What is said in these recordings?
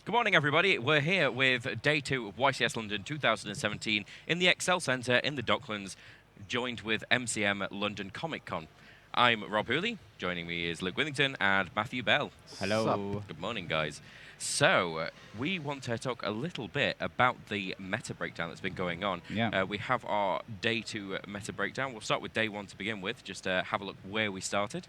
Good morning, everybody. We're here with day 2 of YCS London 2017 in the Excel Centre in the Docklands, joined with MCM London Comic Con. I'm Rob Hooley. Joining me is Luke Withington and Matthew Bell. Hello. Good morning, guys. So, we want to talk a little bit about the meta breakdown that's been going on. Yeah. We have our day 2 meta breakdown. We'll start with day 1 to begin with, just to have a look where we started.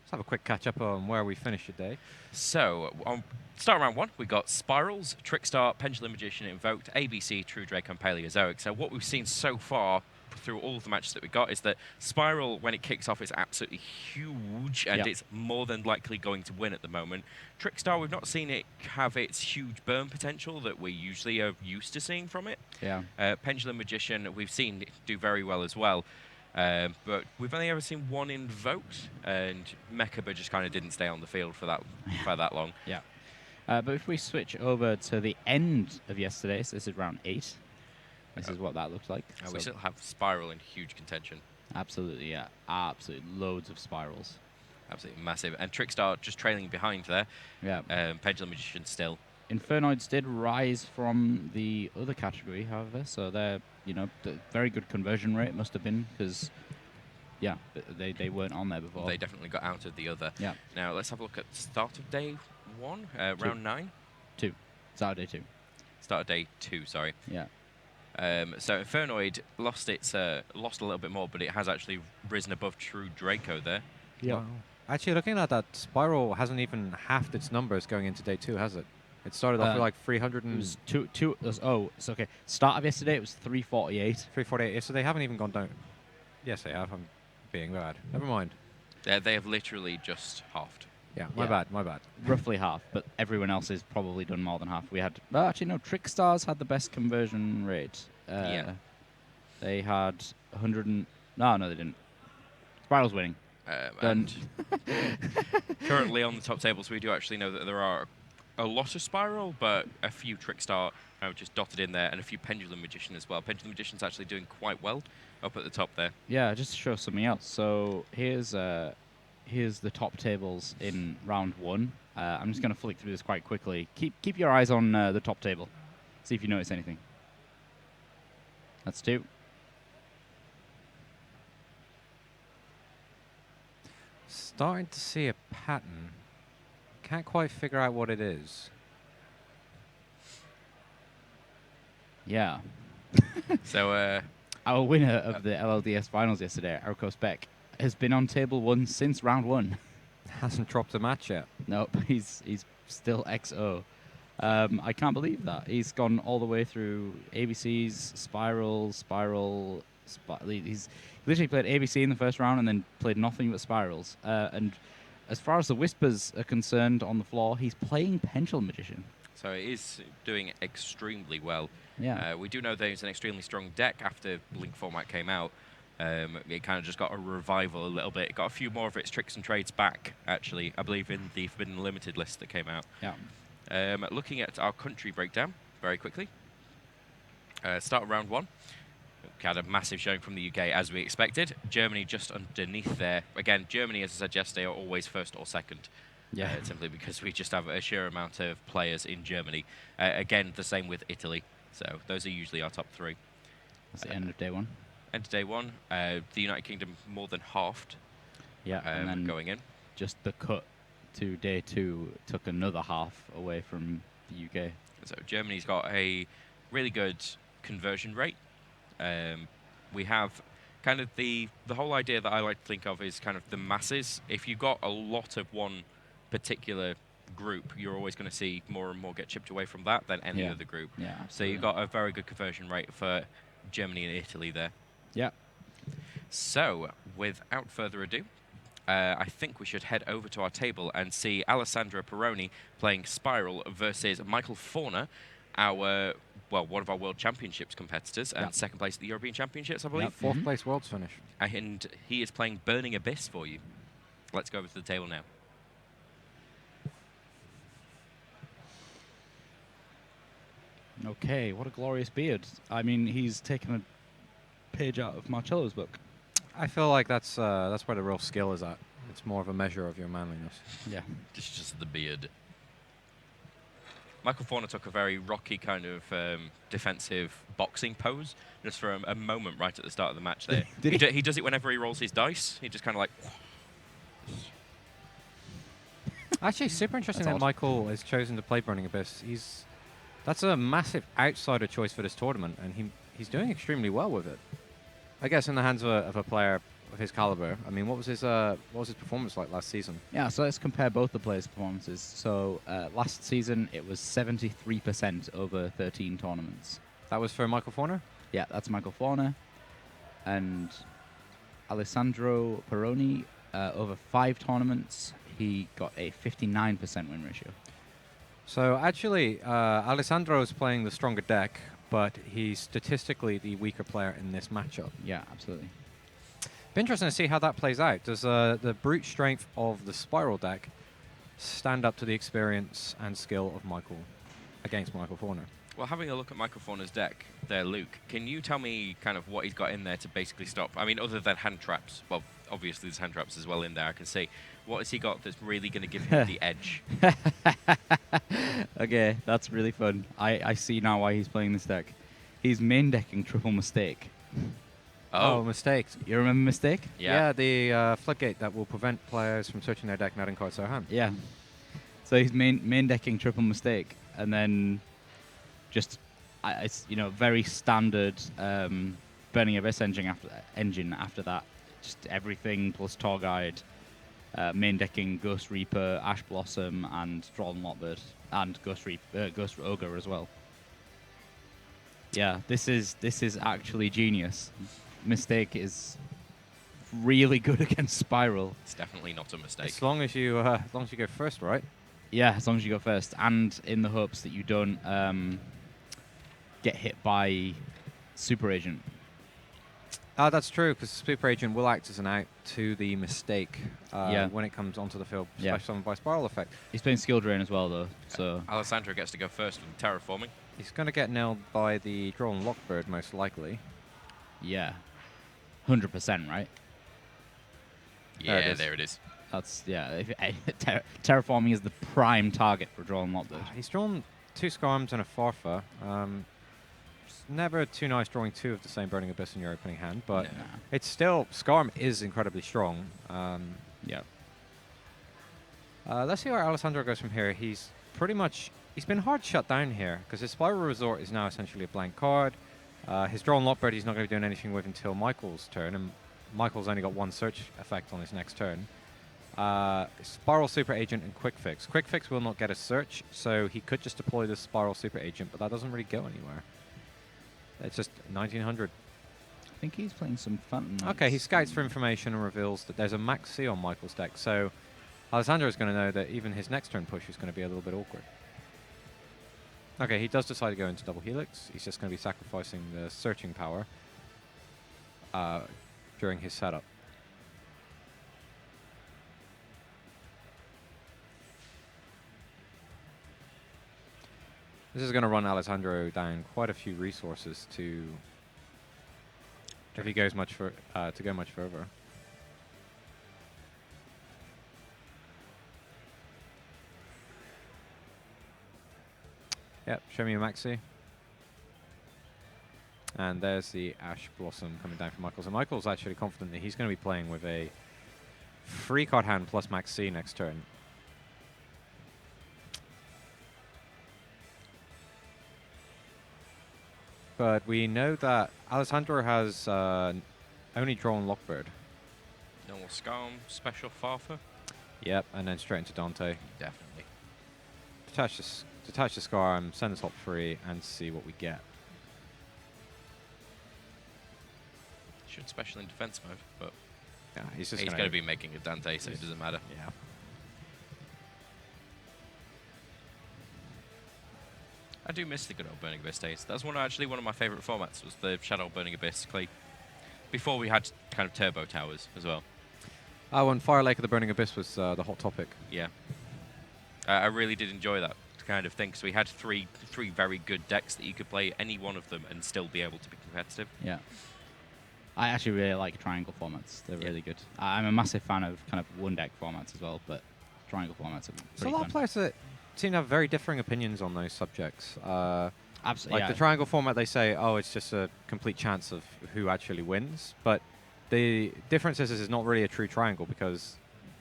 Let's have a quick catch up on where we finished today. So, on start round 1, we got Spirals, Trickstar, Pendulum Magician, Invoked, ABC, True Drake, and Paleozoic. So what we've seen so far through all of the matches that we got is that Spiral, when it kicks off, is absolutely huge, and it's more than likely going to win at the moment. Trickstar, we've not seen it have its huge burn potential that we usually are used to seeing from it. Yeah. Pendulum Magician, we've seen it do very well as well. But we've only ever seen one invoked, and Mechaba just kind of didn't stay on the field for that long. Yeah. But if we switch over to the end of yesterday, so this is round 8. This is what that looks like. We still have Spiral in huge contention. Absolutely, yeah. Absolutely. Loads of spirals. Absolutely massive. And Trickstar just trailing behind there. Yeah. Pendulum Magician still. Infernoids did rise from the other category, however, so they're, very good conversion rate must have been, because, yeah, they weren't on there before. They definitely got out of the other. Yeah. Now, let's have a look at start of day 1, round 9. 2. Saturday 2. Start of day 2, sorry. Yeah. So Infernoid lost a little bit more, but it has actually risen above True Draco there. Yeah. Wow. Actually, looking at that, Spiral hasn't even halved its numbers going into day 2, has it? It started off with like 300 and... It was two. Oh, it's okay. Start of yesterday, it was 348. 348, so they haven't even gone down. Yes, they have. I'm being bad. Never mind. They have literally just halved. Yeah, my bad. Roughly half, but everyone else has probably done more than half. We had... Well, actually, no, Trickstars had the best conversion rate. Yeah. They had 100 and... No, they didn't. Spiral's winning. And currently on the top tables, we do actually know that there are a lot of Spiral, but a few Trickstar just dotted in there, and a few Pendulum Magician as well. Pendulum Magician's actually doing quite well up at the top there. Yeah, just to show something else. So here's the top tables in round 1. I'm just going to flick through this quite quickly. Keep your eyes on the top table. See if you notice anything. That's 2. Starting to see a pattern. Can't quite figure out what it is. Yeah. So our winner of the LLDS finals yesterday, Arcos Beck, has been on table 1 since round 1. Hasn't dropped a match yet. Nope, he's still XO. I can't believe that. He's gone all the way through ABCs, he's literally played ABC in the first round and then played nothing but Spirals. And as far as the Whispers are concerned on the floor, he's playing Pendulum Magician. So it is doing extremely well. Yeah. We do know there's an extremely strong deck after Link format came out. It kind of just got a revival a little bit. It got a few more of its tricks and trades back, actually, I believe, in the Forbidden Limited list that came out. Yeah. Looking at our country breakdown very quickly. Start of round 1. We had a massive showing from the UK, as we expected. Germany just underneath there. Again, Germany, as I said yesterday, are always first or second. Yeah. Simply because we just have a sheer amount of players in Germany. Again, the same with Italy. So those are usually our top 3. That's the end of day 1. End of day 1. The United Kingdom more than halved. Yeah, and then going in. Just the cut to day 2 took another half away from the UK. So Germany's got a really good conversion rate. We have kind of the whole idea that I like to think of is kind of the masses. If you've got a lot of one particular group, you're always going to see more and more get chipped away from that than any other group. Yeah, so you've got a very good conversion rate for Germany and Italy there. Yeah. So, without further ado, I think we should head over to our table and see Alessandro Perrone playing Spiral versus Michael Forner, one of our World Championships competitors, and second place at the European Championships, I believe. Yeah, 4th place Worlds finish. And he is playing Burning Abyss for you. Let's go over to the table now. Okay, what a glorious beard. I mean, he's taken a page out of Marcello's book. I feel like that's where the real skill is at. It's more of a measure of your manliness. Yeah. It's just the beard. Michael Forner took a very rocky kind of defensive boxing pose just for a moment right at the start of the match there. He does it whenever he rolls his dice. He just kind of like... Actually, super interesting That's that odd. Michael has chosen to play Burning Abyss. That's a massive outsider choice for this tournament, and he's doing extremely well with it. I guess in the hands of a player of his caliber. I mean, what was his performance like last season? Yeah, so let's compare both the players' performances. So last season it was 73% over 13 tournaments. That was for Michael Forner? Yeah, that's Michael Forner. And Alessandro Perrone, over 5 tournaments, he got a 59% win ratio. So actually, Alessandro is playing the stronger deck, but he's statistically the weaker player in this matchup. Yeah, absolutely. Be interesting to see how that plays out. Does the brute strength of the Spiral deck stand up to the experience and skill of Michael against Michael Forner? Well, having a look at Michael Forner's deck there, Luke, can you tell me kind of what he's got in there to basically stop? I mean, other than hand traps, well, obviously there's hand traps as well in there, I can see. What has he got that's really going to give him the edge? Okay, that's really fun. I see now why he's playing this deck. He's main decking Triple Mistake. Oh, mistakes. You remember Mistake? Yeah. The floodgate that will prevent players from searching their deck and adding cards to their hand. Yeah. So he's main decking Triple Mistake, and then just it's very standard Burning Abyss engine after that. Just everything plus Tour Guide, main decking Ghost Reaper, Ash Blossom, and Drawn Lockbird, and Ghost Ogre as well. Yeah, this is actually genius. Mistake is really good against Spiral. It's definitely not a mistake. As long as you go first, right? Yeah, as long as you go first, and in the hopes that you don't get hit by Super Agent. That's true, because Super Agent will act as an out to the Mistake when it comes onto the field, especially summoned by Spiral Effect. He's playing Skill Drain as well, though. So Alessandro gets to go first with Terraforming. He's going to get nailed by the Drawn Lockbird, most likely. yeah, 100%, right? Yeah, there it is. That's Terraforming is the prime target for Drawn Lockbird. He's drawn 2 Skarms and a Farfa. It's never too nice drawing 2 of the same Burning Abyss in your opening hand, but Yeah. it's still... Skarm is incredibly strong. Yeah. Let's see where Alessandro goes from here. He's pretty much... He's been hard shut down here, because his Spiral Resort is now essentially a blank card. His Drawn Lockbird he's not going to be doing anything with until Michael's turn, and Michael's only got 1 search effect on his next turn. Spiral Super Agent and Quick Fix. Quick Fix will not get a search, so he could just deploy this Spiral Super Agent, but that doesn't really go anywhere. It's just 1900. I think he's playing some Phantom Knights. Okay, he scouts for information and reveals that there's a Max C on Michael's deck, so Alessandro is going to know that even his next turn push is going to be a little bit awkward. Okay, he does decide to go into Double Helix. He's just going to be sacrificing the searching power during his setup. This is going to run Alessandro down quite a few resources to if he goes to go much further. Yep, show me a Maxi. And there's the Ash Blossom coming down from Michael. So Michael's actually confident that he's going to be playing with a 3-card hand plus Maxi next turn. But we know that Alessandro has only drawn Lockbird. Normal Skarm, Special Farfa. Yep, and then straight into Dante. Definitely. Detach the Skarm, send the top 3, and see what we get. Should special in defense mode, but Yeah, he's just he's going going to be making a Dante, so it doesn't matter. Yeah. I do miss the good old Burning Abyss days. That's one of my favourite formats, was the Shadow Burning Abyss Clay. Before we had kind of turbo towers as well. Oh, and Fire Lake of the Burning Abyss was the hot topic. Yeah. I really did enjoy that kind of thing, because we had three very good decks that you could play any one of them and still be able to be competitive. Yeah. I actually really like triangle formats. They're really good. I'm a massive fan of kind of one deck formats as well, but triangle formats are There's a pretty lot fun. of players that seem to have very differing opinions on those subjects. Absolutely. Like the triangle format, they say, oh, it's just a complete chance of who actually wins. But the difference is it's not really a true triangle because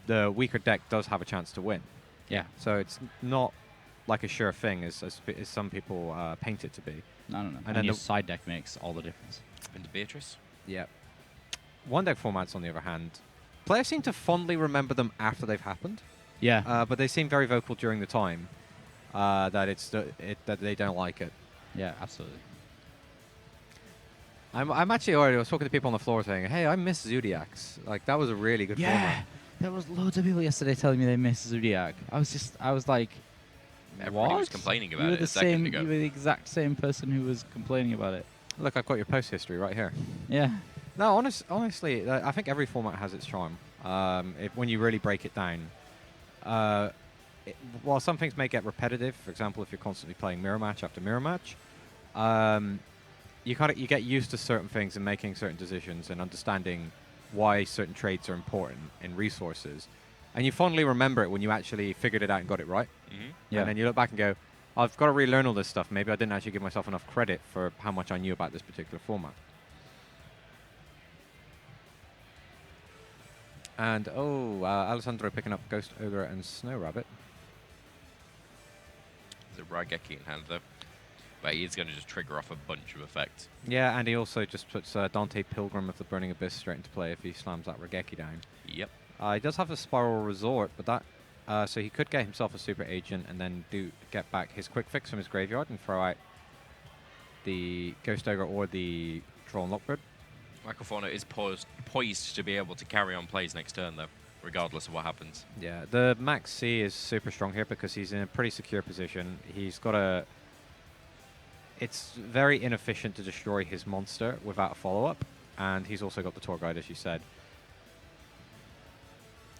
the weaker deck does have a chance to win. Yeah. So it's not like a sure thing as some people paint it to be. No. And And then your the- side deck makes all the difference. Into Beatrice. Yeah. One deck formats, on the other hand, players seem to fondly remember them after they've happened, Yeah. but they seem very vocal during the time that they don't like it. Yeah, absolutely. I'm actually already. I was talking to people on the floor saying, "Hey, I miss Zodiacs. Like that was a really good format." There was loads of people yesterday telling me they miss Zodiac. I was like, Everybody what? was complaining about you were it the a second same. ago. You were the exact same person who was complaining about it. Look, I've got your post history right here. Yeah. No, honestly, I think every format has its charm. When you really break it down, while some things may get repetitive, for example, if you're constantly playing mirror match after mirror match, you get used to certain things and making certain decisions and understanding why certain trades are important in resources, and you fondly remember it when you actually figured it out and got it right. Mm-hmm. Yeah. And then you look back and go, I've got to relearn all this stuff. Maybe I didn't actually give myself enough credit for how much I knew about this particular format. And, Alessandro picking up Ghost Ogre and Snow Rabbit. There's a Raigeki in hand, though. But he's going to just trigger off a bunch of effects. Yeah, and he also just puts Dante Pilgrim of the Burning Abyss straight into play if he slams that Raigeki down. Yep. He does have a Spiral Resort, but that... so he could get himself a Super Agent and then get back his Quick Fix from his graveyard and throw out the Ghost Ogre or the Troll and Lockbird. Michael Forner is poised to be able to carry on plays next turn, though, regardless of what happens. Yeah, the Max C is super strong here because he's in a pretty secure position. He's got a... It's very inefficient to destroy his monster without a follow-up, and he's also got the Tour Guide, as you said.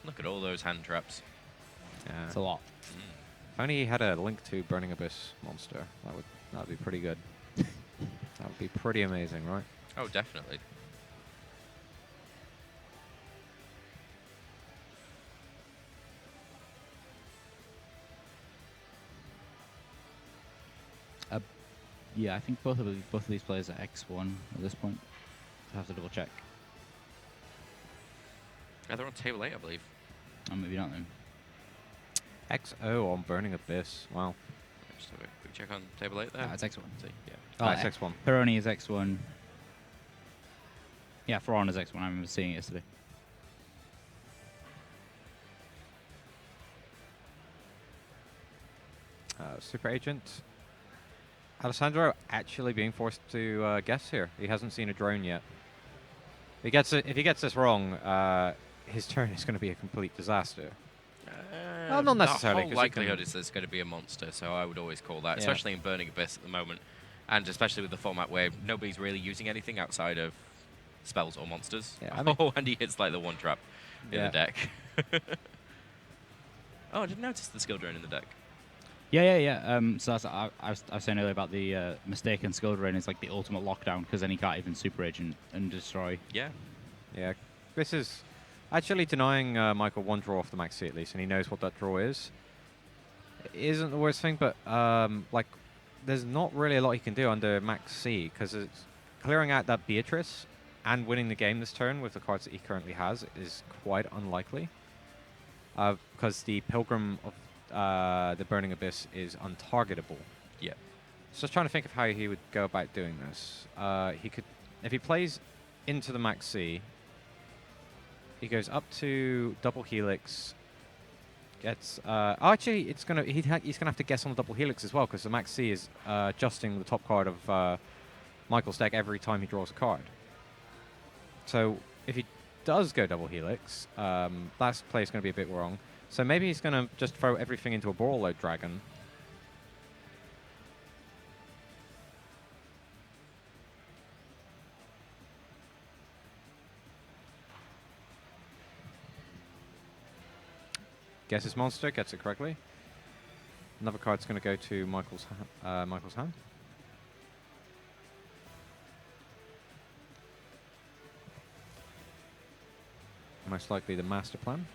Look at all those hand traps. Yeah. It's a lot. If only he had a link to Burning Abyss monster, that would be pretty good. That would be pretty amazing, right? Oh, definitely. Yeah, I think both of these players are X1 at this point. I have to double check. Yeah, they're on table 8, I believe. Or maybe not then. XO on Burning Abyss. Wow. Just have a quick check on table 8 there. It's X1. See, yeah. Oh, it's X1. Perrone is X1. Yeah, Forner is X1. I remember seeing it yesterday. Super Agent. Alessandro actually being forced to guess here. He hasn't seen a drone yet. If he gets this wrong, his turn is going to be a complete disaster. Well, not necessarily, The 'cause whole you can- likelihood is there's going to be a monster, so I would always call that, Yeah. especially in Burning Abyss at the moment, and especially with the format where nobody's really using anything outside of spells or monsters. Yeah, I mean- Oh, and he hits like the one trap in Yeah. the deck. Oh, I didn't notice the skill drone in the deck. Yeah. So that's, I was saying earlier about the mistaken skill drain is like the ultimate lockdown because then he can't even super agent and destroy. Yeah. Yeah, this is actually denying Michael one draw off the Max C at least, and he knows what that draw is. It isn't the worst thing, but like, there's not really a lot he can do under Max C because it's clearing out that Beatrice and winning the game this turn with the cards that he currently has is quite unlikely. Because the Pilgrim of the Burning Abyss is untargetable. Yeah. So just trying to think of how he would go about doing this. He could, if he plays into the Max C, he goes up to double helix. Gets actually, he's gonna have to guess on the double helix as well because the Max C is adjusting the top card of Michael's deck every time he draws a card. So if he does go double helix, that play is going to be a bit wrong. So maybe he's going to just throw everything into a Boral Load Dragon. Guesses monster, gets it correctly. Another card's going to go to Michael's hand. Most likely the master plan.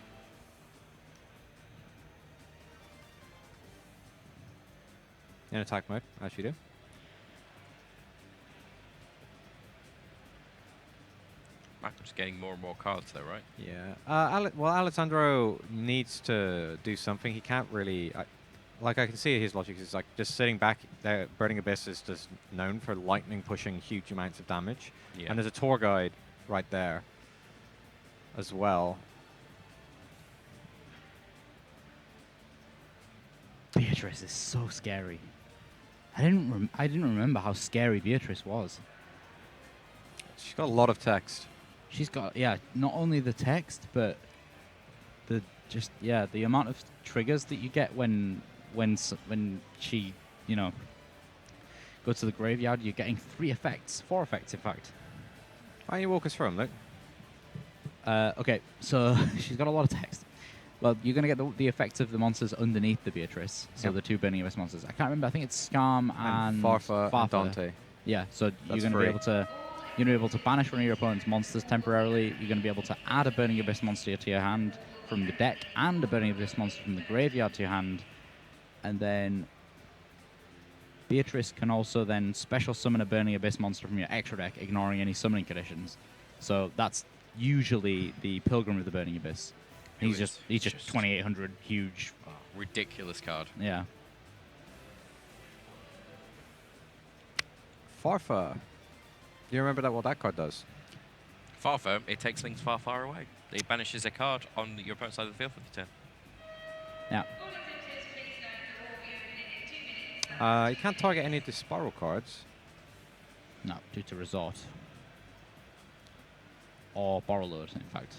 in attack mode, as you do. Michael's getting more and more cards, though, right? Yeah. Well, Alessandro needs to do something. He can't really. Like, I can see his logic is like just sitting back there. Burning Abyss is just known for lightning pushing huge amounts of damage. Yeah. And there's a tour guide right there as well. Beatrice is so scary. I didn't remember how scary Beatrice was. She's got a lot of text. She's got, yeah, not only the text, but the amount of triggers that you get when she, you know, goes to the graveyard. You're getting 4 effects, in fact. Why don't you walk us through them, Luke? Okay, so she's got a lot of text. Well, you're going to get the effects of the monsters underneath the Beatrice, so Yep. the 2 Burning Abyss monsters. I can't remember. I think it's Scarm and Farfa and Dante. Yeah, so you're going to free. be able to banish one of your opponent's monsters temporarily. You're going to be able to add a Burning Abyss monster to your hand from the deck and a Burning Abyss monster from the graveyard to your hand. And then Beatrice can also then special summon a Burning Abyss monster from your extra deck, ignoring any summoning conditions. So that's usually the Pilgrim of the Burning Abyss. He's just 2,800 huge. Oh, ridiculous card. Yeah. Farfa. Do you remember what that card does? Farfa, it takes things far, far away. It banishes a card on your opponent's side of the field for the turn. Yeah. You can't target any of the Spiral cards. No, due to Resort. Or Borrow Load, in fact.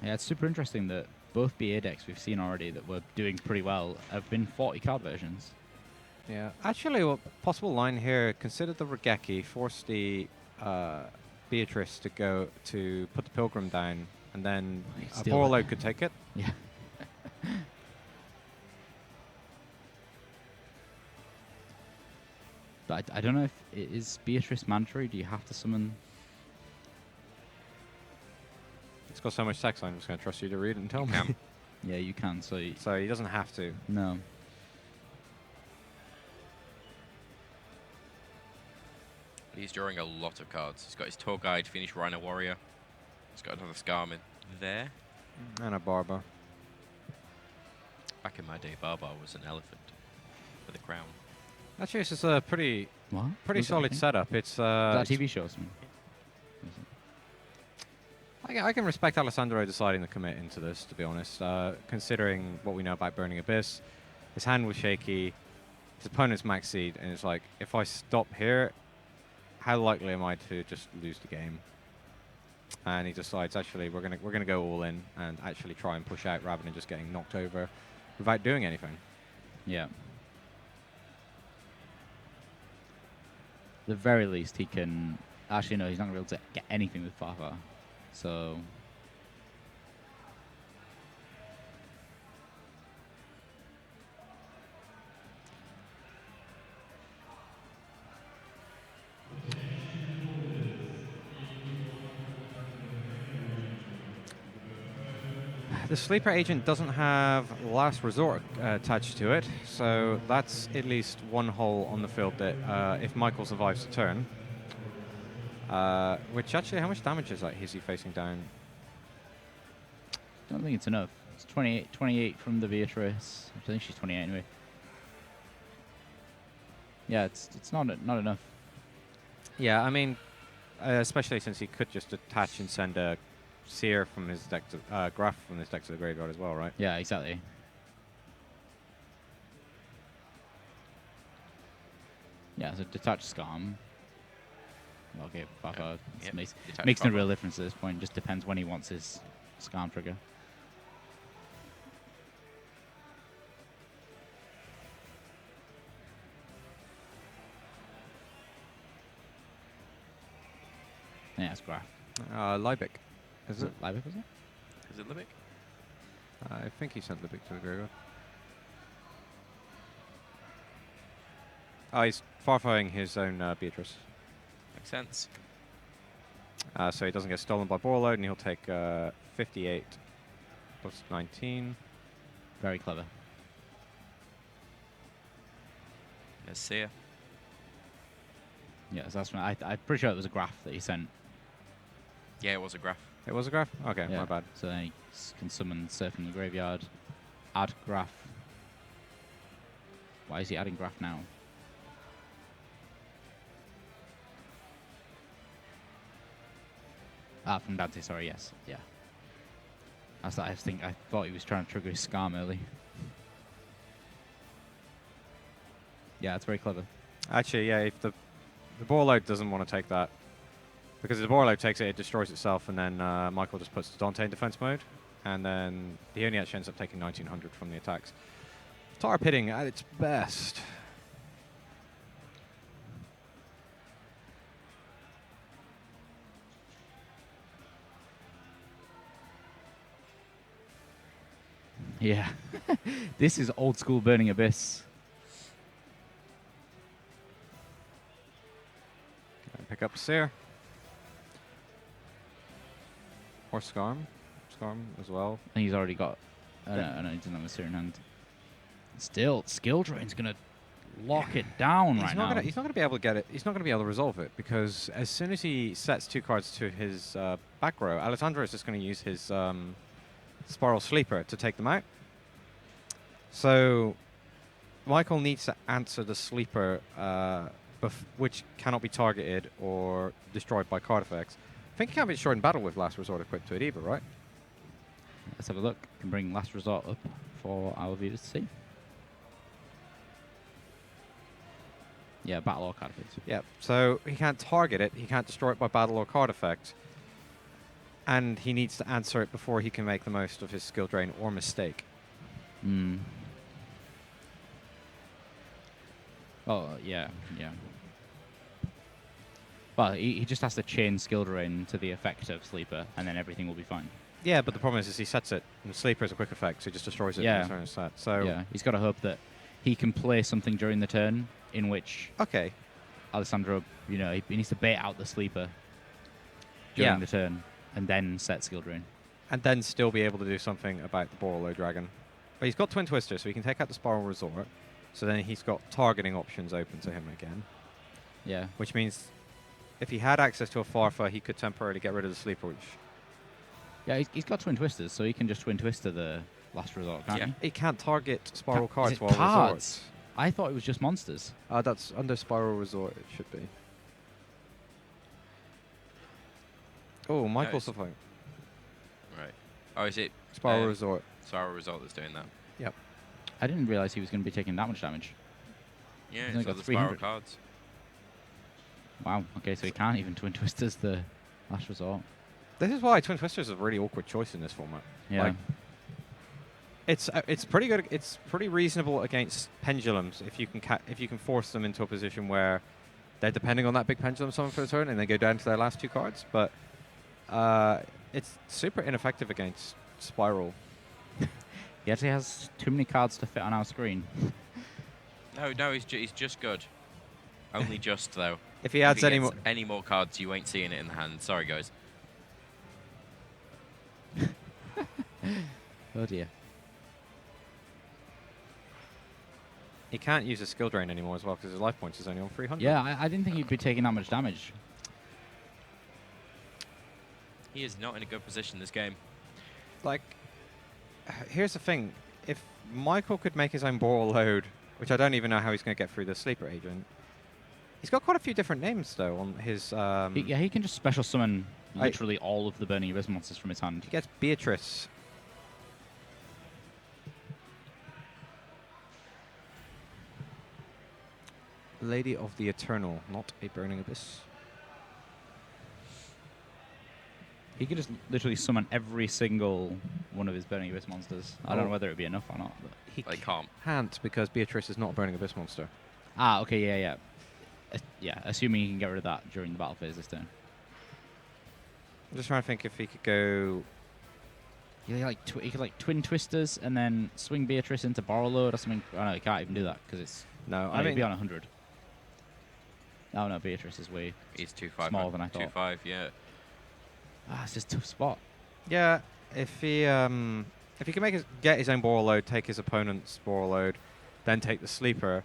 Yeah, it's super interesting that both BA decks we've seen already that were doing pretty well have been 40 card versions. Yeah. Actually, a possible line here, consider the Regeki, force the Beatrice to go to put the Pilgrim down, and then a Steal Borload it. could take it. Yeah. But I don't know if it is Beatrice mandatory. Do you have to summon? It's got so much text, I'm just going to trust you to read it and tell me. Yeah, you can. So So he doesn't have to. no. He's drawing a lot of cards. He's got his tour guide, Phoenix Rhino Warrior. He's got another Scarman there. And a Barber. Back in my day, Barbar was an elephant with a crown. Actually, this is a pretty What? pretty Was that a solid thing? setup. It's Is that it's- TV show or something? I can respect Alessandro deciding to commit into this, to be honest. Considering what we know about Burning Abyss, his hand was shaky, his opponent's max seed, and it's like, if I stop here, how likely am I to just lose the game? And he decides, actually, we're gonna go all in and actually try and push out rather than just getting knocked over without doing anything. Yeah. At the very least, he can. Actually, no, he's not going to be able to get anything with Fafa. So. The sleeper agent doesn't have last resort attached to it, so that's at least one hole on the field that if Michael survives the turn, which actually, how much damage is that? Is he facing down? I don't think it's enough. It's 28 from the Beatrice. I think she's 28 anyway. Yeah, it's not enough. Yeah, I mean, especially since he could just attach and send a Seer from his deck to Graph from his deck to the graveyard as well, right? Yeah, exactly. Yeah, so detached Scum. Okay, Fafa Yep, makes detached no Fafa. real difference at this point. Just depends when he wants his Scum trigger. Yeah, it's Graph. Libeck. Is Is it? it Liebig, was it? Is it Libic? I think he sent Libeck to the graveyard. Oh, he's farfying his own Beatrice. Makes sense. So he doesn't get stolen by Borload, and he'll take 58 plus 19. Very clever. Let's see ya. Yeah, so that's I'm pretty sure it was a graph that he sent. Yeah, it was a graph. It was a graph? Okay, Yeah. my bad. So then he can summon Surf from the graveyard, add graph. Why is he adding graph now? Ah, from Dante, sorry, yes. Yeah. I thought he was trying to trigger his Scarm early. Yeah, it's very clever. Actually, yeah, if the Borload doesn't want to take that, because if the Borload takes it, it destroys itself, and then Michael just puts Dante in defense mode, and then he only actually ends up taking 1900 from the attacks. Tar Pitting at its best. Yeah. This is old school Burning Abyss. Pick up Seer. Or Scarm. Scarm as well. I think he's already got... I know he doesn't have a Seer in hand. Still, Skill Drain's going to lock it down right now. He's not going to be able to get it. He's not going to be able to resolve it, because as soon as he sets 2 cards to his back row, Alessandro is just going to use his Spiral Sleeper to take them out. So Michael needs to answer the Sleeper, which cannot be targeted or destroyed by card effects. I think it can't be destroyed in battle with Last Resort equipped to it either, right? Let's have a look. Can bring Last Resort up for our viewers to see. Yeah, battle or card effects. Yeah, so he can't target it, he can't destroy it by battle or card effect, and he needs to answer it before he can make the most of his skill drain or mistake. Hmm. Oh, yeah. Well, he just has to chain Skill Drain to the effect of Sleeper, and then everything will be fine. Yeah, but the problem is he sets it, and Sleeper is a quick effect, so he just destroys it. Yeah. In his set. So Yeah, he's got to hope that he can play something during the turn in which okay, Alessandro, he needs to bait out the Sleeper during Yeah. the turn, and then set Skill Drain. and then still be able to do something about the Borlow Dragon. But he's got Twin Twister, so he can take out the Spiral Resort. So then he's got targeting options open to him again, Yeah. which means if he had access to a Farfa, he could temporarily get rid of the Sleeper, which Yeah, he's got Twin Twisters, so he can just Twin Twister the Last Resort, can't Yeah. he? he can't target Spiral Is cards it while cards? resorts. I thought it was just monsters. That's under Spiral Resort, it should be. Oh, Michael's the fight. Right. Oh, is it Spiral Resort. Spiral Result that's doing that? Yep. I didn't realize he was going to be taking that much damage. Yeah, He's only it's all got the Spiral 300. cards. Wow, okay, so he can't even Twin Twisters the Last Resort. This is why Twin Twister is a really awkward choice in this format. Yeah. Like, it's pretty good. It's pretty reasonable against pendulums if you can force them into a position where they're depending on that big pendulum summon for the turn and they go down to their last 2 cards. But it's super ineffective against Spiral. He actually has too many cards to fit on our screen. No, he's just good. Only just, though. If he adds If he any gets more, any more cards, you ain't seeing it in the hand. Sorry, guys. Oh dear. he can't use a skill drain anymore as well because his life points is only on 300. Yeah, I didn't think he'd be taking that much damage. He is not in a good position this game. Like, here's the thing: if Michael could make his own ball load, which I don't even know how he's going to get through the sleeper agent. He's got quite a few different names though on his. Yeah, he can just special summon literally all of the Burning Abyss monsters from his hand. He gets Beatrice. Lady of the Eternal, not a Burning Abyss. He could just literally summon every single one of his Burning Abyss monsters. I don't know whether it would be enough or not. But. He They can't. can't because Beatrice is not a Burning Abyss monster. Ah, okay, yeah. Yeah, assuming he can get rid of that during the battle phase this turn. I'm just trying to think if he could go. Yeah, he could like Twin Twisters and then swing Beatrice into Borrow Load or something. Oh no, he can't even do that because it's. No, I I mean, mean, be on 100. Oh no, Beatrice is way He's 2-5. smaller than I thought. 2-5, yeah. It's just a tough spot. Yeah, if he can get his own ball load, take his opponent's ball load, then take the sleeper,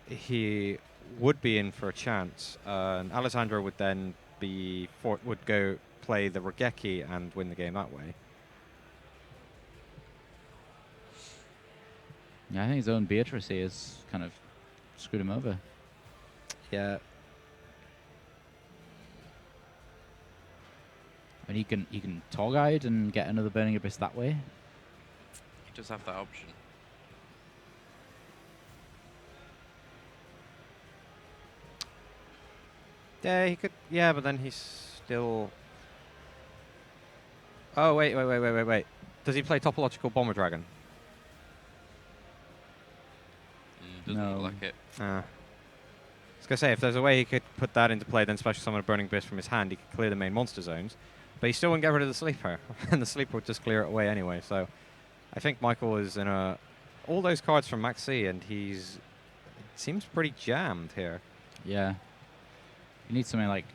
he would be in for a chance. And Alessandro would then would go play the Regeki and win the game that way. Yeah, I think his own Beatrice has kind of screwed him over. Yeah. And he can tour guide and get another Burning Abyss that way. He does have that option. Yeah, he could. Yeah, but then he's still. Oh wait. Does he play Topological Bomber Dragon? Doesn't No. look like it. I was gonna say if there's a way he could put that into play, then special summon a Burning Abyss from his hand, he could clear the main monster zones. But he still wouldn't get rid of the sleeper, and the sleeper would just clear it away anyway. So, I think Michael is in all those cards from Max C, and seems pretty jammed here. Yeah. You need something like,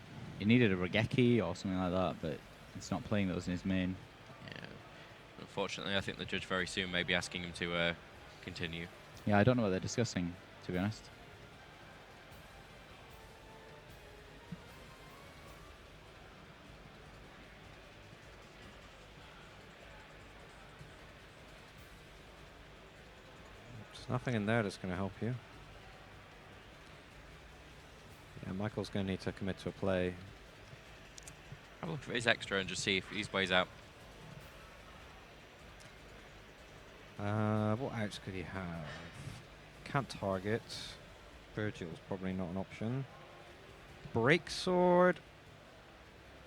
you needed a Regeki or something like that, but it's not playing those in his main. Yeah. Unfortunately, I think the judge very soon may be asking him to continue. Yeah, I don't know what they're discussing, to be honest. There's nothing in there that's going to help you. Yeah, Michael's going to need to commit to a play. Have a look at his extra and just see if his ways out. What outs could he have? Can't target. Virgil's probably not an option. Break Sword.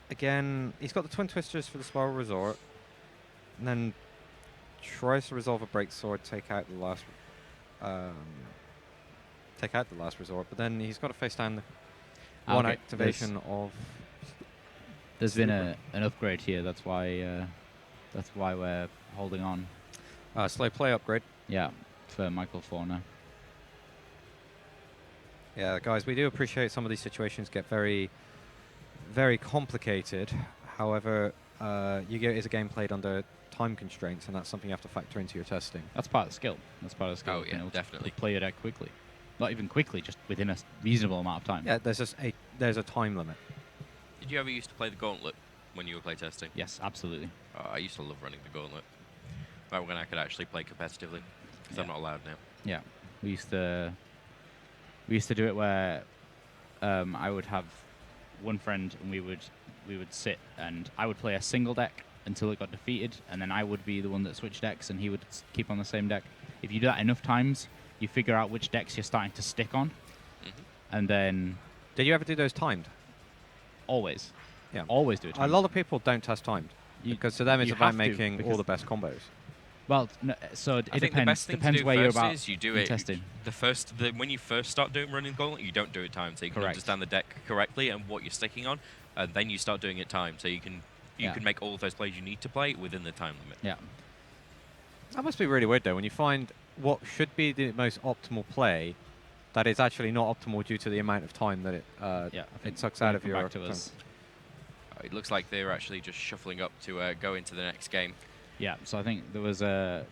Again, he's got the Twin Twisters for the Spiral Resort. And then tries to resolve a Break Sword, take out the last resort, but then he's got to face down the one activation of. There's been an upgrade here. That's why we're holding on. Slow play upgrade. Yeah, for Michael Forner. Yeah, guys, we do appreciate some of these situations get very, very complicated. However, Yu-Gi-Oh! Is a game played under time constraints, and that's something you have to factor into your testing. That's part of the skill. That's part of the skill. Oh, being yeah, able to definitely. play your deck quickly. Not even quickly, just within a reasonable amount of time. Yeah, there's a time limit. Did you ever used to play the Gauntlet when you were playtesting? Yes, absolutely. I used to love running the Gauntlet. Right when I could actually play competitively, because I'm not allowed now. Yeah, we used to do it where I would have one friend and we would sit and I would play a single deck until it got defeated, and then I would be the one that switched decks and he would keep on the same deck. If you do that enough times, you figure out which decks you're starting to stick on, and then Did you ever do those timed? always Yeah. always do it. A lot of people don't test timed because to them it's you about have to, making all because the best combos. Well, no, so it I think depends. the best thing Depends to do where you're first about is you do in it testing. when you first start doing running the Gauntlet, you don't do it timed, so you can Correct. understand the deck correctly and what you're sticking on, and then you start doing it timed, so you can make all of those plays you need to play within the time limit. Yeah. That must be really weird though when you find what should be the most optimal play that is actually not optimal due to the amount of time that I it think sucks when out you of come your back to us. It looks like they're actually just shuffling up to go into the next game. Yeah, so I think there was a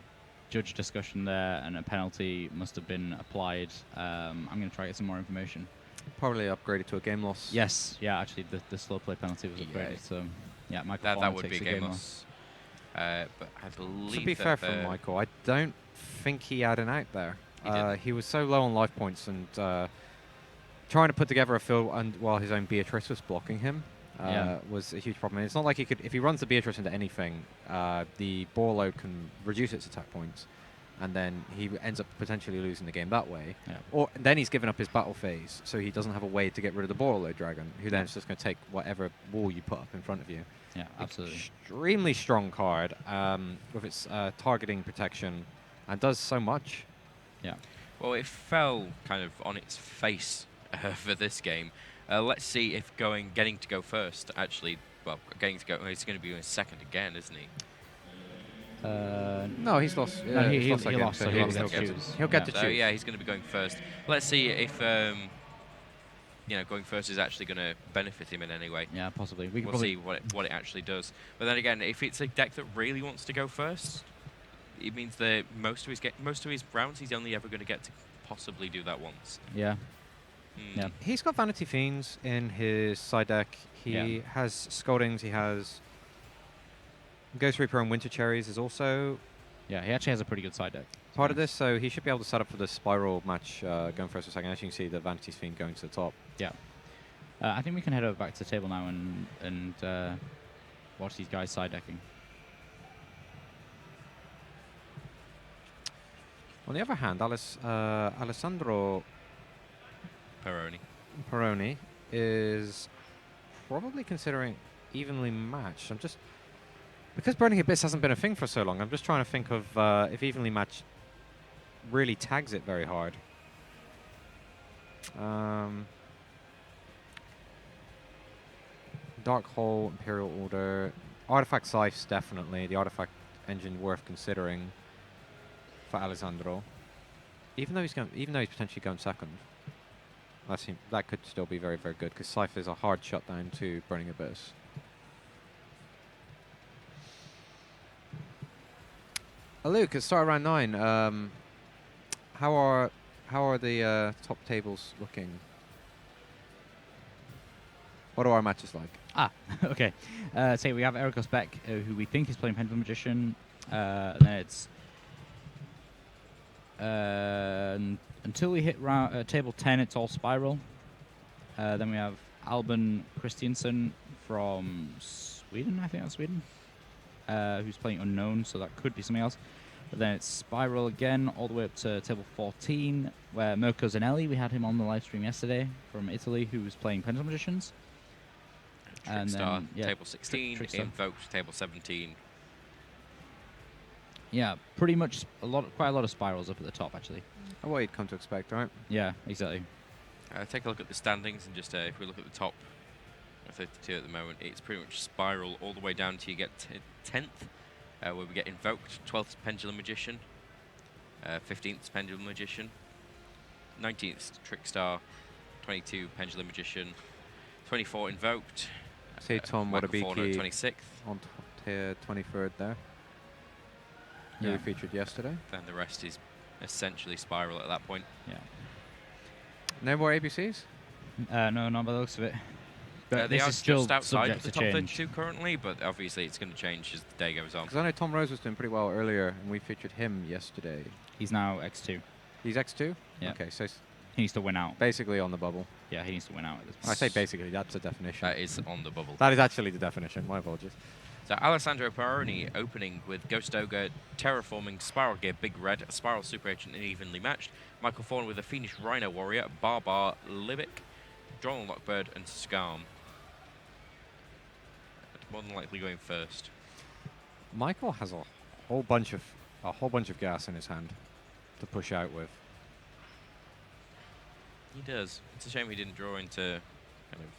judge discussion there, and a penalty must have been applied. I'm going to try to get some more information. probably upgraded to a game loss. Yes, yeah, actually the slow play penalty was upgraded. Yeah. So yeah, Michael That Forner would be takes a game loss. But I believe To be fair for Michael, I don't think he had an out there. He didn't. He was so low on life points and trying to put together a fill and while his own Beatrice was blocking him was a huge problem. And it's not like he could, if he runs the Beatrice into anything, the ball load can reduce its attack points, and then he ends up potentially losing the game that way. Yeah. Or then he's given up his battle phase, so he doesn't have a way to get rid of the ball load dragon, who then is just going to take whatever wall you put up in front of you. Yeah, absolutely. Extremely strong card with its targeting protection, and does so much. Yeah. Well, it fell kind of on its face for this game. Let's see if getting to go first, actually, well, getting to go, he's going to be in second again, isn't he? No, he's lost. No, he he's lost, again, so he'll he'll get get to to choose. He'll get Yeah. to So choose. yeah, he's going to be going first. Let's see if going first is actually going to benefit him in any way. Yeah, possibly. We could We'll probably see what it actually does. But then again, if it's a deck that really wants to go first, it means that most of his rounds he's only ever going to get to possibly do that once. Yeah. Hmm. Yeah. He's got Vanity Fiends in his side deck. He has Scoldings. He has Ghost Reaper and Winter Cherries is also Yeah, he actually has a pretty good side deck. part of this, so he should be able to set up for the Spiral match going first or second. As you can see, the Vanity's Fiend going to the top. Yeah. I think we can head over back to the table now and watch these guys side decking. On the other hand, Alessandro Perrone. is probably considering evenly matched. I'm just... Because Burning Abyss hasn't been a thing for so long, I'm just trying to think of if evenly matched really tags it very hard. Dark Hole, Imperial Order, Artifact Scythes definitely. The Artifact engine worth considering for Alessandro. Even though he's potentially going second, that could still be very, very good because Scythe is a hard shutdown to Burning Abyss. Luke, it's start round 9. How are the top tables looking? What are our matches like? Okay. So we have Ericos Beck, who we think is playing Pendulum Magician. And then it's until we hit table 10, it's all Spiral. Then we have Alban Christiansen from Sweden, I think that's Sweden, who's playing Unknown, so that could be something else. But then it's Spiral again, all the way up to table 14, where Mirko Zanelli, we had him on the live stream yesterday from Italy, who was playing Pendulum Magicians. And Trickstar, then, yeah, table 16, Trickstar. Invoked, table 17. Yeah, pretty much quite a lot of Spirals up at the top, actually. What you'd come to expect, right? Yeah, exactly. Take a look at the standings, and just if we look at the top 32 at the moment, it's pretty much Spiral all the way down to you get 10th, where we get Invoked, 12th Pendulum Magician, 15th Pendulum Magician, 19th Trickstar, 22 Pendulum Magician, 24 Invoked. Say Tom Michael Forner Wadabiki 26th. on 23rd there. Yeah. We featured yesterday. Then the rest is essentially Spiral at that point. Yeah. No more ABCs? No, not by the looks of it. But They this are is still just outside of subject the to top change. 32 currently, but obviously it's going to change as the day goes on. Because I know Tom Rose was doing pretty well earlier, and we featured him yesterday. He's now X2. He's X2? Yeah. Okay, so He needs to win out. basically on the bubble. Yeah, he needs to win out at this I point. say basically, that's a definition. That is on the bubble. That is actually the definition, my apologies. So Alessandro Perrone opening with Ghost Ogre, Terraforming, Spiral Gear, Big Red, Spiral Super Agent, and evenly matched. Michael Forner with a Fiendish Rhino Warrior, Barbar, Libic, Drone Lockbird, and Scarm. More than likely going first. Michael has a whole bunch of gas in his hand to push out with. He does. It's a shame he didn't draw into kind of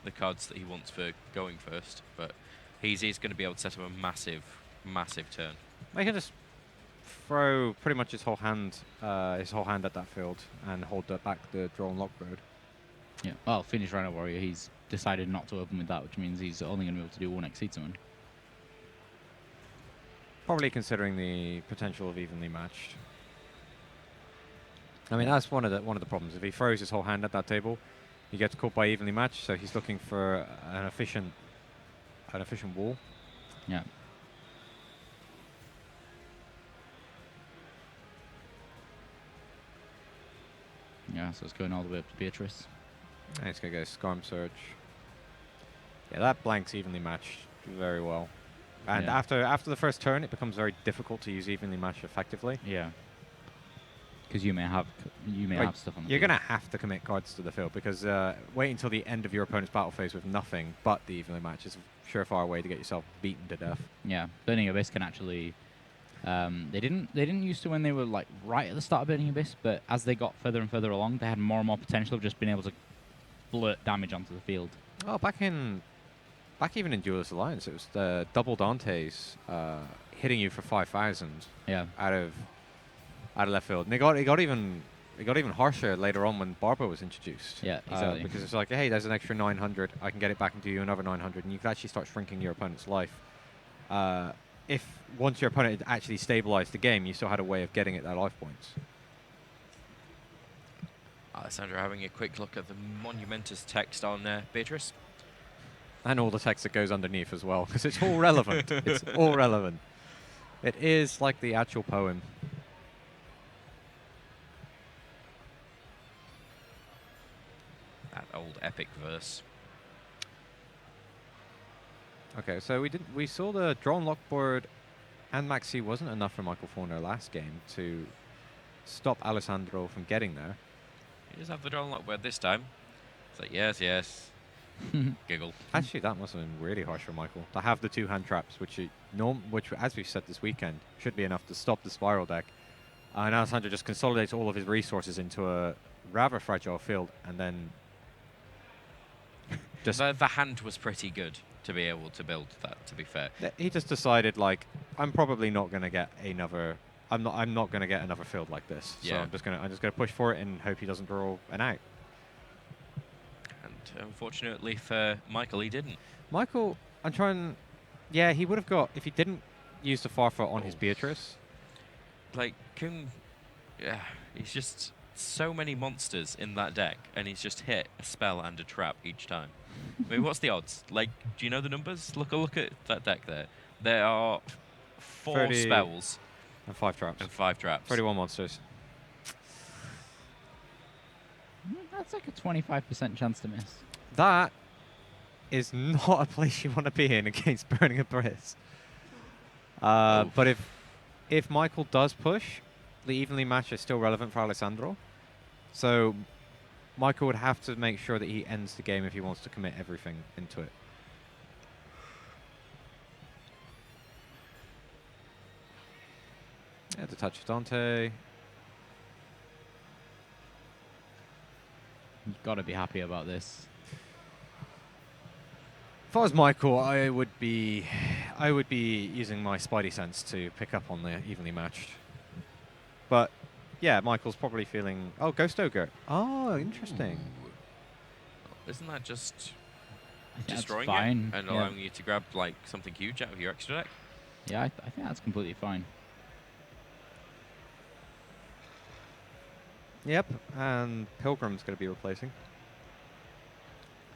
the cards that he wants for going first, but he's going to be able to set up a massive, massive turn. He can just throw pretty much his whole hand at that field and hold back the draw and lockbird. Yeah. Well, Finish Rhino Warrior, he's decided not to open with that, which means he's only going to be able to do one Exceed Summon. Probably considering the potential of evenly matched. I mean, that's one of the problems. If he throws his whole hand at that table, he gets caught by evenly matched. So he's looking for an efficient wall. Yeah. Yeah, so it's going all the way up to Beatrice. And it's going to go Scarm Surge. Yeah, that blanks evenly matched very well. And Yeah. after the first turn, it becomes very difficult to use evenly matched effectively. Yeah. Because you may have stuff on the You're field. going to have to commit cards to the field because waiting until the end of your opponent's battle phase with nothing but the evenly match is a surefire way to get yourself beaten to death. Yeah, Burning Abyss can actually. They didn't used to when they were like right at the start of Burning Abyss, but as they got further and further along, they had more and more potential of just being able to blurt damage onto the field. Oh, back even in Duelist Alliance, it was the double Dantes hitting you for 5,000 Yeah. out of left field. And it got even it got even harsher later on when Barber was introduced. Yeah, exactly. Because it's like, hey, there's an extra 900. I can get it back and do you another 900, and you can actually start shrinking your opponent's life. If once your opponent had actually stabilized the game, you still had a way of getting it that life points. Alessandro having a quick look at the monumentous text on Beatrice. And all the text that goes underneath as well, because it's all relevant. It's all relevant. It is like the actual poem. That old epic verse. Okay, so we saw the drawn lock board and Maxi wasn't enough for Michael Forner last game to stop Alessandro from getting there. He does have the draw lock board this time. It's like, yes, yes. Giggle. Actually, that must have been really harsh for Michael to have the two hand traps, which, as we've said this weekend, should be enough to stop the spiral deck. And Alessandro just consolidates all of his resources into a rather fragile field, and then just The hand was pretty good to be able to build that, to be fair. he just decided, like, I'm probably not going to get another. I'm not going to get another field like this. So Yeah. I'm just gonna push for it and hope he doesn't draw an out. And unfortunately for Michael, he didn't. Michael, I'm trying. Yeah, he would have got if he didn't use the Farfa on his Beatrice. Like, yeah, he's just so many monsters in that deck, and he's just hit a spell and a trap each time. I mean, what's the odds? Like, do you know the numbers? Look at that deck there. There are 4 30 spells And 5 traps. and 5 traps. 31 monsters. That's like a 25% chance to miss. That is not a place you want to be in against Burning Abyss. But if Michael does push, the evenly match is still relevant for Alessandro. So Michael would have to make sure that he ends the game if he wants to commit everything into it. Yeah, the touch of Dante. You've got to be happy about this. If I was Michael, I would be using my spidey sense to pick up on the evenly matched. But yeah, Michael's probably feeling, oh, Ghost Ogre. Oh, interesting. Ooh. Isn't that just I think destroying that's fine. it and Yeah. allowing you to grab like something huge out of your extra deck? Yeah, I think that's completely fine. Yep, and Pilgrim's going to be replacing.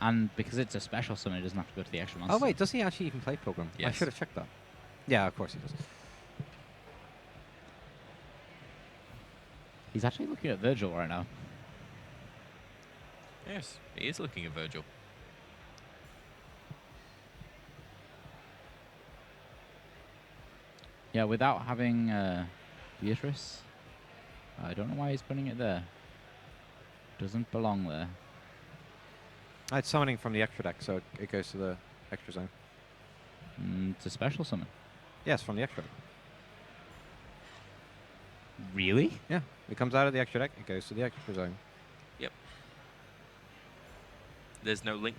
And because it's a special summon, it doesn't have to go to the extra monster. Oh wait, does he actually even play Pilgrim? I Yes. should have checked that. Yeah, of course he does. He's actually looking at Virgil right now. Yes, he is looking at Virgil. Yeah, without having Beatrice, I don't know why he's putting it there. Doesn't belong there. It's summoning from the extra deck, so it goes to the extra zone. It's a special summon. Yes, from the extra deck. Really? Yeah, it comes out of the extra deck, it goes to the extra zone. Yep. There's no link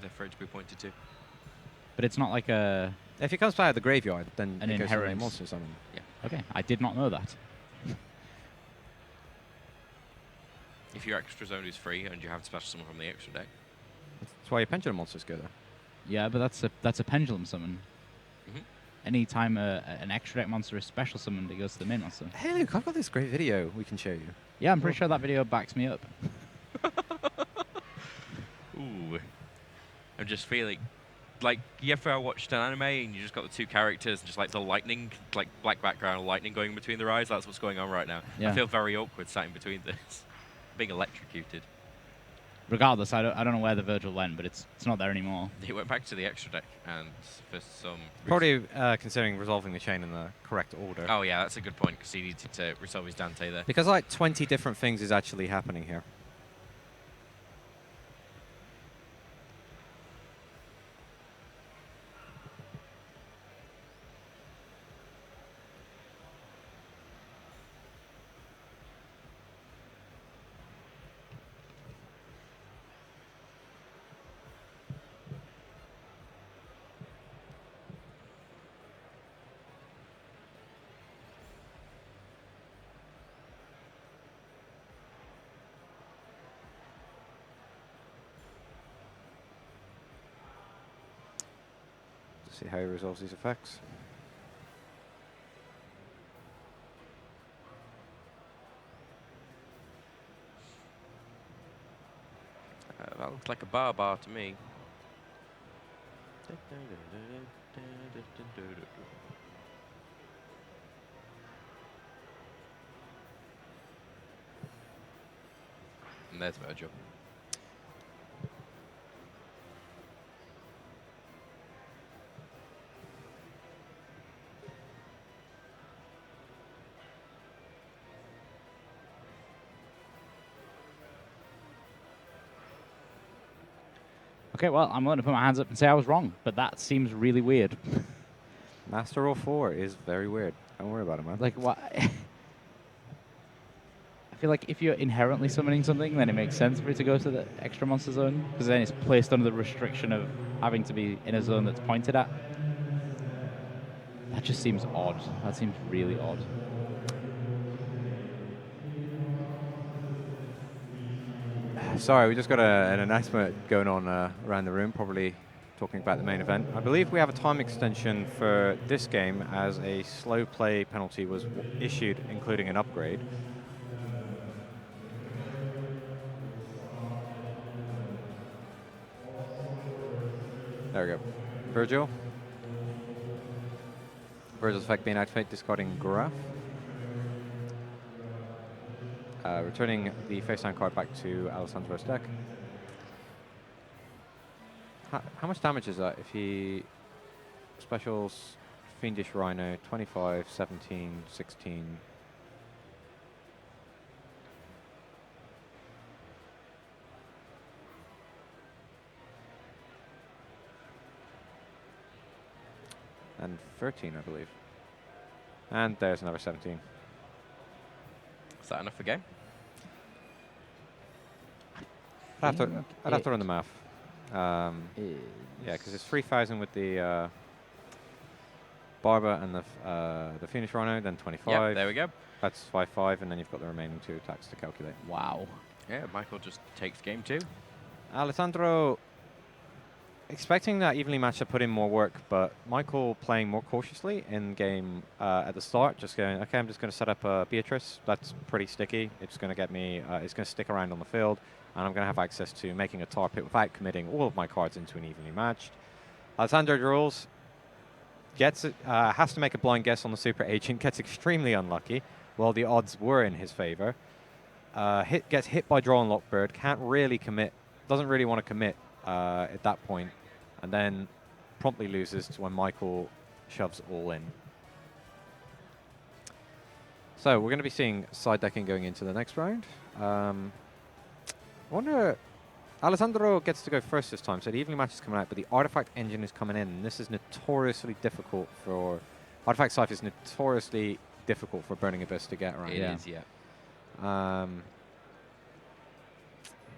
there for it to be pointed to. But it's not like a... If it comes out of the graveyard, then An it goes to the inheritance. monster summon. Okay, I did not know that. If your extra zone is free and you have to special summon from the extra deck. That's why your pendulum monsters go there. Yeah, but that's a pendulum summon. Mhm. Anytime an extra deck monster is special summoned, it goes to the main monster. Hey Luke, I've got this great video we can show you. Yeah, I'm pretty sure that video backs me up. Ooh. I'm just feeling like you ever watched an anime and you just got the 2 characters and just like the lightning, like black background, lightning going between their eyes. That's what's going on right now. Yeah. I feel very awkward sat in between this, being electrocuted. Regardless, I don't know where the Virgil went, but it's not there anymore. He went back to the extra deck and for some Probably considering resolving the chain in the correct order. Oh yeah, that's a good point because he needed to resolve his Dante there. Because like 20 different things is actually happening here. See how he resolves these effects. That looks like a bar to me. And there's Virgil. Okay, well, I'm going to put my hands up and say I was wrong, but that seems really weird. Master Roll 4 is very weird. Don't worry about it, man. Like, what? I feel like if you're inherently summoning something, then it makes sense for it to go to the extra monster zone, because then it's placed under the restriction of having to be in a zone that's pointed at. That just seems odd. That seems really odd. Sorry, we just got an announcement going on around the room, probably talking about the main event. I believe we have a time extension for this game as a slow play penalty was issued, including an upgrade. There we go. Virgil. Virgil's effect being activated, discarding Graph. Returning the face-down card back to Alessandro's deck. How much damage is that if he specials Fiendish Rhino 25, 17, 16? And 13, I believe. And there's another 17. Is that enough for game? I'd have to run the math. Yeah, because it's 3,000 with the Barber and the Fiendish Rhino, then 25. Yeah, there we go. That's 5/5, and then you've got the remaining 2 attacks to calculate. Wow. Yeah, Michael just takes game 2. Alessandro expecting that evenly matched to put in more work, but Michael playing more cautiously in game at the start, just going, okay, I'm just going to set up a Beatrice. That's pretty sticky. It's going to get me, it's going to stick around on the field, and I'm going to have access to making a tar pit without committing all of my cards into an evenly matched. Alessandro draws, has to make a blind guess on the Super Agent, gets extremely unlucky, while the odds were in his favor. Gets hit by Draw and Lockbird, can't really commit, doesn't really want to commit at that point, and then promptly loses to when Michael shoves all in. So we're going to be seeing side decking going into the next round. I wonder, Alessandro gets to go first this time, so the evenly match is coming out, but the Artifact Engine is coming in, and this is notoriously difficult for, Artifact Scythe is notoriously difficult for Burning Abyss to get around. It is, yeah.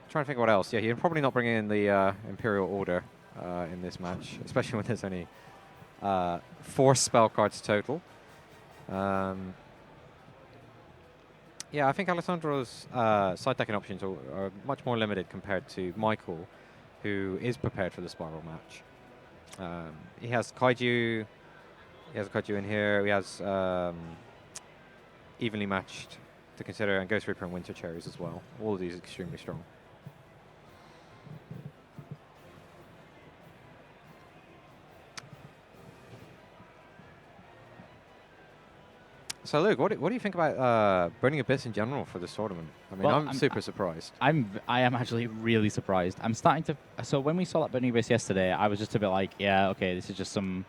Trying to think what else. Yeah, you're probably not bringing in the Imperial Order in this match, especially when there's only 4 spell cards total. Yeah, I think Alessandro's side decking options are much more limited compared to Michael, who is prepared for the Spiral match. He has Kaiju. He has a Kaiju in here. He has evenly matched to consider, and Ghost Reaper and Winter Cherries as well. All of these extremely strong. So, Luke, what do you think about Burning Abyss in general for this tournament? I mean, Well, I'm super surprised. I am actually really surprised. I'm starting to. So when we saw that Burning Abyss yesterday, I was just a bit like, yeah, okay, this is just some.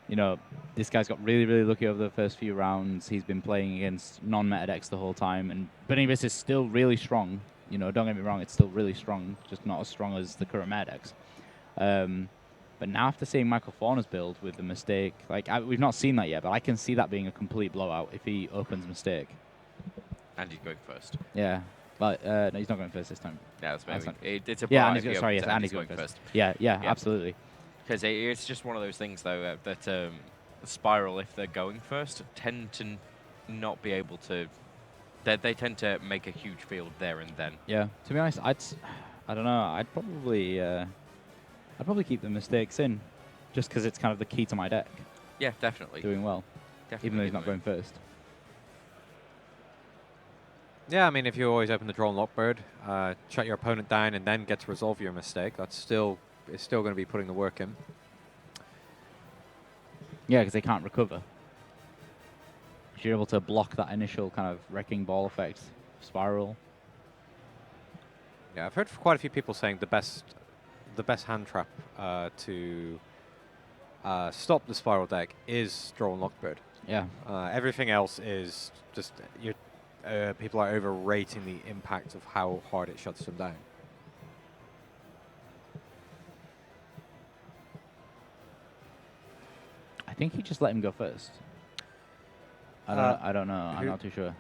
You know, this guy's got really, really lucky over the first few rounds. He's been playing against non-meta decks the whole time, and Burning Abyss is still really strong. You know, don't get me wrong, it's still really strong, just not as strong as the current meta decks. But now after seeing Michael Forner's build with the Mistake, like we've not seen that yet, but I can see that being a complete blowout if he opens Mistake. And he's going first. Yeah, but no, he's not going first this time. Yeah, that's maybe. It's a Yeah, bar Andy's if he sorry, opens yes, it, Andy's going first. Yeah. Yeah, absolutely. Because it's just one of those things, though, that Spiral, if they're going first, tend to not be able to. They tend to make a huge field there and then. Yeah, to be honest, I don't know. I'd probably keep the Mistakes in. just because it's kind of the key to my deck Yeah, definitely. doing well, Definitely even though he's the not going move. first. Yeah, I mean, if you always open the draw and lockbird, shut your opponent down, and then get to resolve your mistake, it's still going to be putting the work in. Yeah, because they can't recover. If you're able to block that initial kind of wrecking ball effect spiral. Yeah, I've heard quite a few people saying the best hand trap to stop the spiral deck is draw and lockbird. Yeah. Everything else is just people are overrating the impact of how hard it shuts them down. I think he just let him go first. I don't know. I'm not too sure.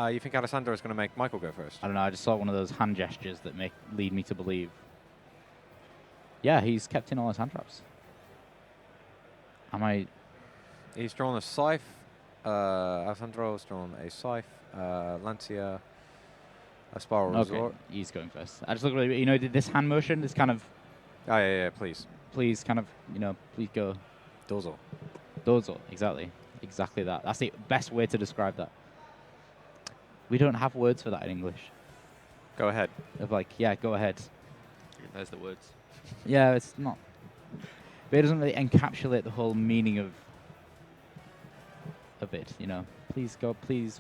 You think Alessandro is going to make Michael go first? I don't know. I just saw one of those hand gestures that lead me to believe. Yeah, he's kept in all his hand traps. He's drawn a Scythe. Alessandro's drawn a Scythe, Lancia, a Spiral Resort. He's going first. I just look really, did this hand motion, this kind of... Oh, yeah, please. Please kind of, please go. Dozo. Dozo, exactly. Exactly that. That's the best way to describe that. We don't have words for that in English. Go ahead. Of like, yeah, go ahead. There's the words. Yeah, it's not... But it doesn't really encapsulate the whole meaning of it, Please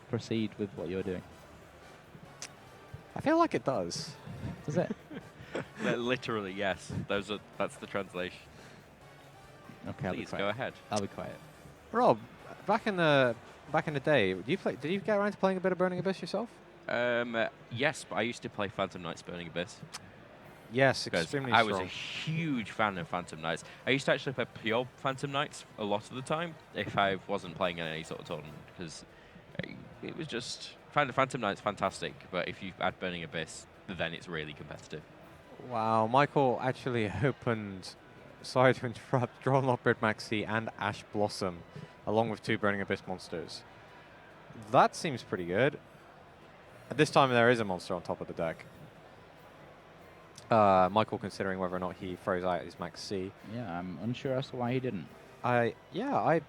proceed with what you're doing. I feel like it does. Does it? Literally, yes. That's the translation. Okay, Please go ahead. I'll be quiet. Rob, back in the day, did you get around to playing a bit of Burning Abyss yourself? Yes, but I used to play Phantom Knights Burning Abyss. Yes, extremely I strong. was a huge fan of Phantom Knights. I used to actually play pure Phantom Knights a lot of the time if I wasn't playing in any sort of tournament, because it was just... Phantom Knights fantastic, but if you add Burning Abyss, then it's really competitive. Wow, Michael actually opened, sorry to interrupt, Drawn Lockbird Maxi and Ash Blossom, along with 2 Burning Abyss monsters. That seems pretty good. At this time, there is a monster on top of the deck. Michael considering whether or not he throws out his Max C. Yeah, I'm unsure as to why he didn't. I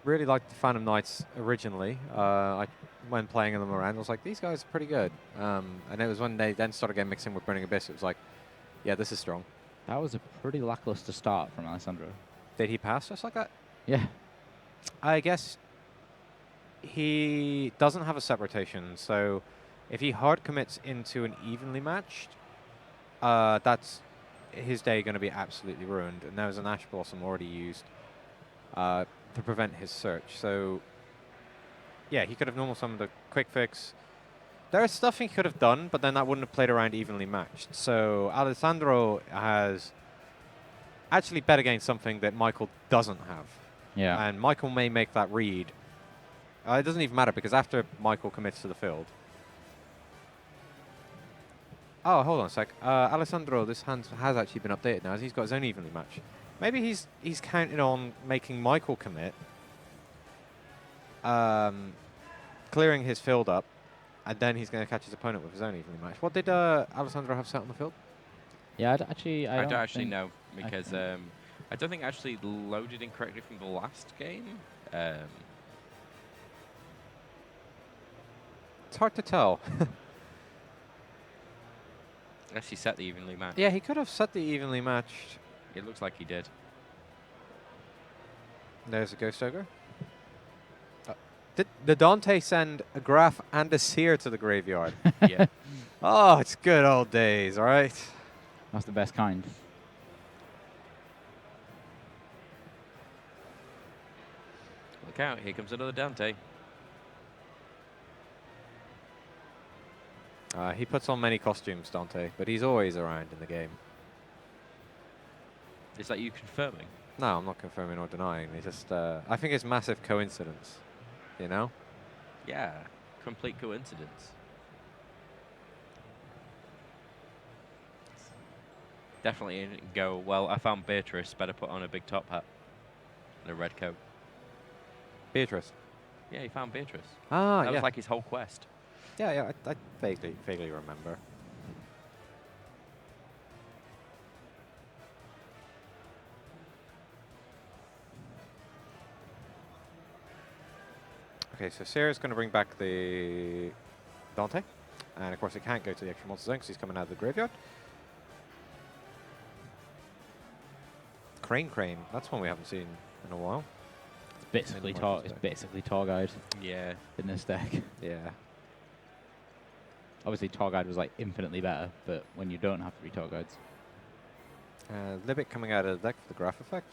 really liked the Phantom Knights originally. When playing them around, I was like, these guys are pretty good. And it was when they then started getting mixed in with Burning Abyss, it was like, yeah, this is strong. That was a pretty lackluster start from Alessandro. Did he pass just like that? Yeah. I guess he doesn't have a set rotation, so if he hard commits into an evenly matched, that's his day going to be absolutely ruined. And there was an Ash Blossom already used to prevent his search. So, yeah, he could have normal summoned a quick fix. There is stuff he could have done, but then that wouldn't have played around evenly matched. So Alessandro has actually bet against something that Michael doesn't have. Yeah. And Michael may make that read. It doesn't even matter, because after Michael commits to the field... Oh, hold on a sec. Alessandro, this hand has actually been updated now, as he's got his own evenly match. Maybe he's counting on making Michael commit, clearing his field up, and then he's going to catch his opponent with his own evenly match. What did Alessandro have set on the field? Yeah, I don't actually know, because I don't think I actually loaded incorrectly from the last game. It's hard to tell. Unless he set the evenly matched. Yeah, he could have set the evenly matched. It looks like he did. There's a Ghost Ogre. Did Dante send a Graph and a Seer to the graveyard? Yeah. Oh, it's good old days, all right? That's the best kind. Look out, here comes another Dante. He puts on many costumes, Dante, but he's always around in the game. Is that you confirming? No, I'm not confirming or denying. It's just, I think it's massive coincidence, you know? Yeah, complete coincidence. Definitely didn't go, well, I found Beatrice, better put on a big top hat and a red coat. Beatrice. Yeah, he found Beatrice. Ah, That yeah. was like his whole quest. Yeah, I vaguely remember. Okay, so Sarah's going to bring back the Dante. And of course, it can't go to the extra monster zone because he's coming out of the graveyard. Crane. That's one we haven't seen in a while. It's basically Torguide Yeah. in this deck. Yeah. Obviously, Torguide was like infinitely better, but when you don't have 3 Torguides. Libic coming out of the deck for the graph effect.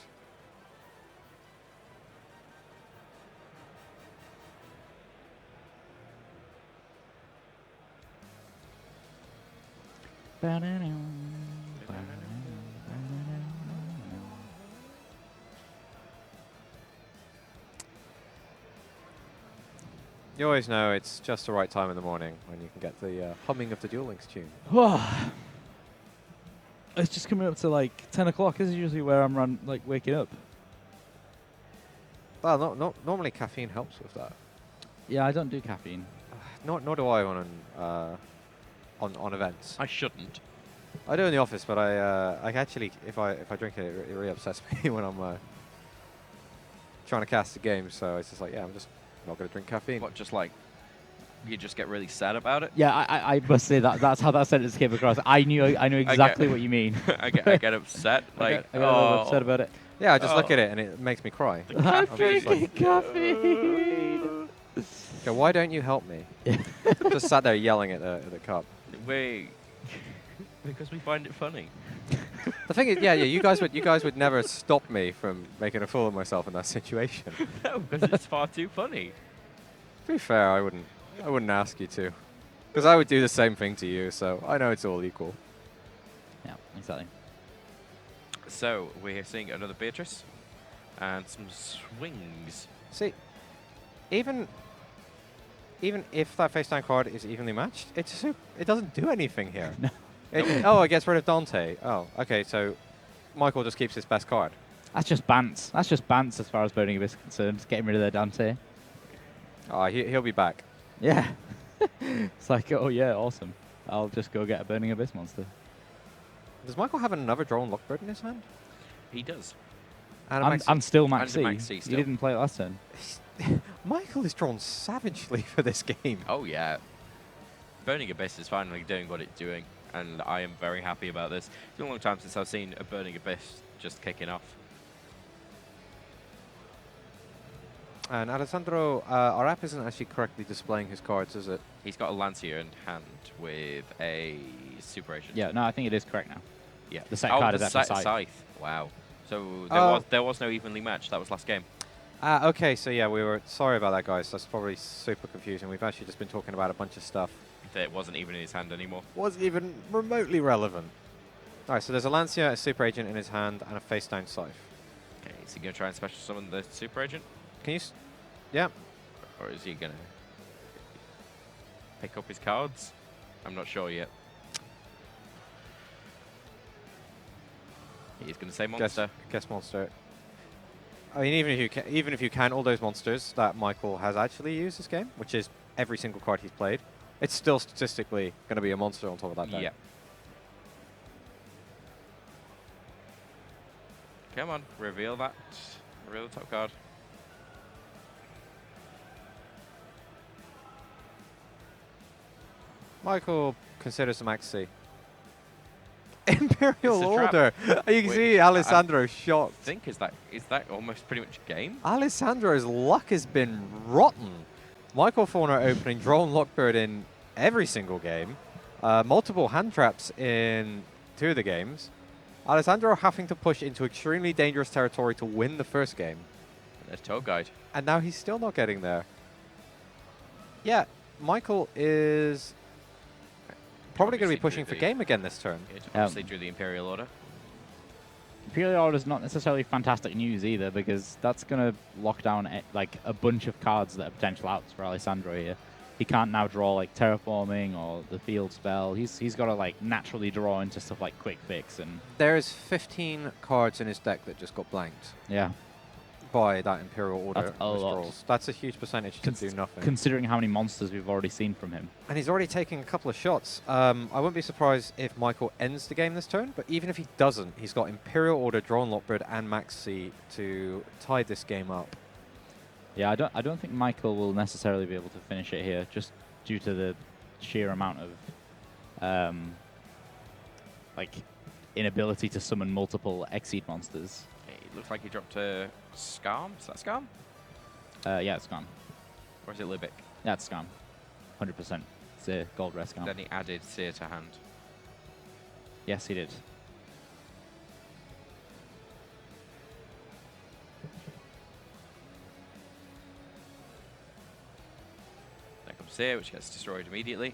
You always know it's just the right time in the morning when you can get the humming of the Duel Links tune. It's just coming up to like 10 o'clock. This is usually where I'm waking up. Well, normally caffeine helps with that. Yeah, I don't do caffeine. Nor do I on events. I shouldn't. I do in the office, but I actually, if I drink it, it really upsets me when I'm trying to cast a game. So it's just like, yeah, I'm just not going to drink caffeine. What, just like, you just get really sad about it? Yeah, I must say that's how that sentence came across. I knew exactly what you mean. I get upset. Like, I got a little upset about it. Yeah, I just look at it and it makes me cry. I'm drinking caffeine. Okay, why don't you help me? Just sat there yelling at the cup. Wait. Because we find it funny. The thing is, yeah, you guys would never stop me from making a fool of myself in that situation. No, because it's far too funny. To be fair, I wouldn't ask you to, because I would do the same thing to you. So I know it's all equal. Yeah, exactly. So we're seeing another Beatrice and some swings. See, even if that face down card is evenly matched, it doesn't do anything here. No. Oh, it gets rid of Dante. Oh, okay, so Michael just keeps his best card. That's just Bants. That's just Bants as far as Burning Abyss is concerned. Just getting rid of their Dante. Oh, he'll be back. Yeah. It's like, oh yeah, awesome. I'll just go get a Burning Abyss monster. Does Michael have another Drone Lockbird in his hand? He does. And still Max C. Max C He still. didn't play it last turn. Michael is drawn savagely for this game. Oh yeah. Burning Abyss is finally doing what it's doing, and I am very happy about this. It's been a long time since I've seen a Burning Abyss just kicking off. And Alessandro, our app isn't actually correctly displaying his cards, is it? He's got a Lancia in hand with a Super Agent. Yeah, no, I think it is correct now. Yeah. The set card is actually Scythe. Wow. So there was no evenly matched. That was last game. Okay, so yeah, we were sorry about that, guys. That's probably super confusing. We've actually just been talking about a bunch of stuff. That wasn't even in his hand anymore. Wasn't even remotely relevant. All right, so there's a Lancia, a Super Agent in his hand, and a face down Scythe. Okay, is he going to try and special summon the Super Agent? Can you? Yeah. Or is he going to pick up his cards? I'm not sure yet. He's going to say monster. Guess monster. I mean, even if you count all those monsters that Michael has actually used this game, which is every single card he's played, it's still statistically going to be a monster on top of that deck. Yeah. Come on, reveal that. Reveal the top card. Michael considers the Max C. Imperial It's a Order. You can Wait, see Alessandro shocked. I think is that almost pretty much game? Alessandro's luck has been rotten. Michael Forner opening Drone Lockbird in every single game. Multiple hand traps in 2 of the games. Alessandro having to push into extremely dangerous territory to win the first game. There's Toad Guide. And now he's still not getting there. Yeah, Michael is probably going to be pushing for game again this turn. It obviously drew the Imperial Order. Imperial Order is not necessarily fantastic news either, because that's going to lock down like a bunch of cards that are potential outs for Alessandro here. He can't now draw like Terraforming or the Field Spell. He's got to like naturally draw into stuff like Quick Fix and. There's 15 cards in his deck that just got blanked Yeah. by that Imperial Order That's a lot. withdrawals. That's a huge percentage to do nothing. Considering how many monsters we've already seen from him. And he's already taking a couple of shots. I wouldn't be surprised if Michael ends the game this turn, but even if he doesn't, he's got Imperial Order, Drone Lockbird, and Max C to tie this game up. Yeah, I don't think Michael will necessarily be able to finish it here, just due to the sheer amount of like inability to summon multiple Exceed monsters. It looks like he dropped a Scarm. Is that Scarm? Yeah, it's gone. Or is it Libic? Yeah, it's gone. 100%. It's a gold rest gone. Then he added Seer to hand. Yes, he did. There comes Seer, which gets destroyed immediately.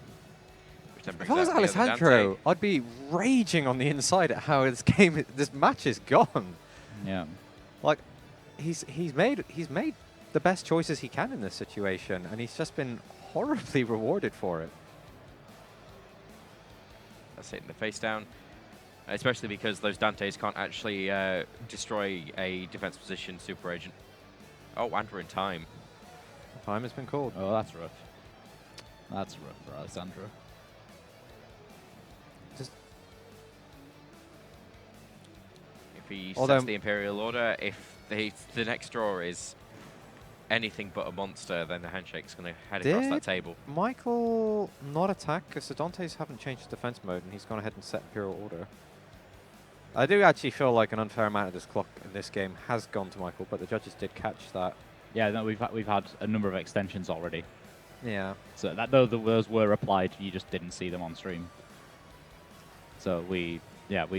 Which then If brings I was out the other Alessandro, Dante. I'd be raging on the inside at how this match is gone. Yeah. Like, he's made the best choices he can in this situation, and he's just been horribly rewarded for it. That's hitting the face down. Especially because those Dantes can't actually destroy a defense position super agent. Oh, and we're in time. Time has been called. Oh, that's rough. That's rough for Alessandro. Just If he Although- sets the Imperial Order, if the next draw is anything but a monster, then the handshake's going to head across that Did table. Michael not attack? Because the Dantes haven't changed his defense mode, and he's gone ahead and set Imperial Order. I do actually feel like an unfair amount of this clock in this game has gone to Michael, but the judges did catch that. Yeah, no, we've had a number of extensions already. Yeah. So that though those were applied, you just didn't see them on stream. So we have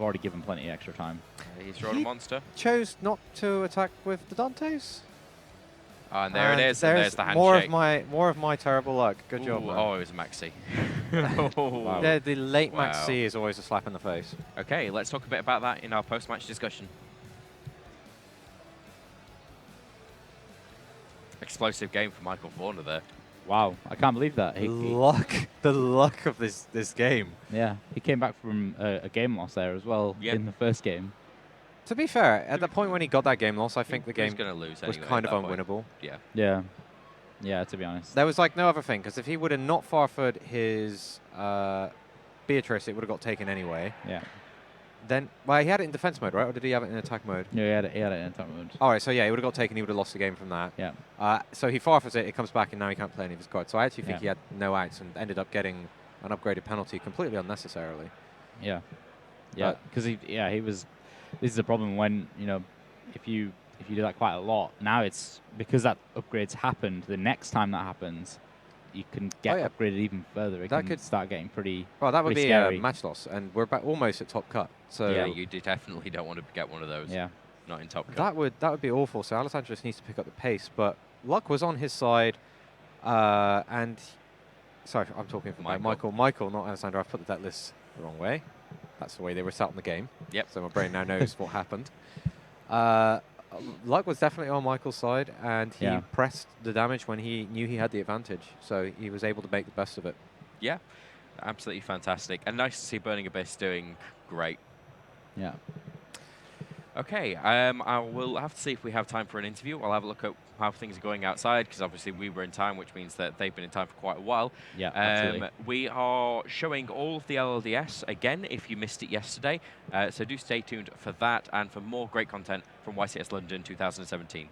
already given plenty of extra time. He's drawn a monster. Chose not to attack with the Dantes. Oh, and there it is. And there's the handshake. more of my terrible luck. Good job, Ooh, man. oh, it was a Maxi. Wow. The late Wow. Maxi is always a slap in the face. Okay, let's talk a bit about that in our post-match discussion. Explosive game for Michael Forner there. Wow, I can't believe that. The luck of this game. Yeah, he came back from a game loss there as well Yep. in the first game. To be fair, at the point when he got that game loss, I think the He was game going to lose was anyway kind at of that point. unwinnable. Yeah. Yeah, yeah. To be honest, There was like no other thing, because if he would have not farfed his Beatrice, it would have got taken anyway. yeah. Then, well, he had it in defense mode, right? Or did he have it in attack mode? Yeah, he had it in attack mode. All right, so yeah, he would have got taken. He would have lost the game from that. Yeah, So he farfers it, it comes back, and now he can't play any of his cards. So I actually think Yeah. he had no outs and ended up getting an upgraded penalty completely unnecessarily. yeah, yeah. Because he was. This is the problem when if you do that quite a lot. Now it's because that upgrade's happened. The next time that happens, you can get Oh, yeah. upgraded even further. It That can could- start getting pretty. Well, that would Pretty be a scary. match loss, and we're almost at top cut. So Yeah, you definitely don't want to get one of those. Yeah, Not in Top Cut. that would be awful. So Alessandro just needs to pick up the pace, but luck was on his side, and sorry, I'm talking for Michael, not Alessandro. I've put the deck list the wrong way. That's the way they were set in the game. Yep. So my brain now knows what happened. Luck was definitely on Michael's side, and he Yeah. pressed the damage when he knew he had the advantage. So he was able to make the best of it. Yeah, absolutely fantastic. And nice to see Burning Abyss doing great. yeah. Okay, I will have to see if we have time for an interview. I'll have a look at how things are going outside, because obviously we were in time, which means that they've been in time for quite a while. Yeah, absolutely. We are showing all of the LLDS again if you missed it yesterday. So do stay tuned for that and for more great content from YCS London 2017.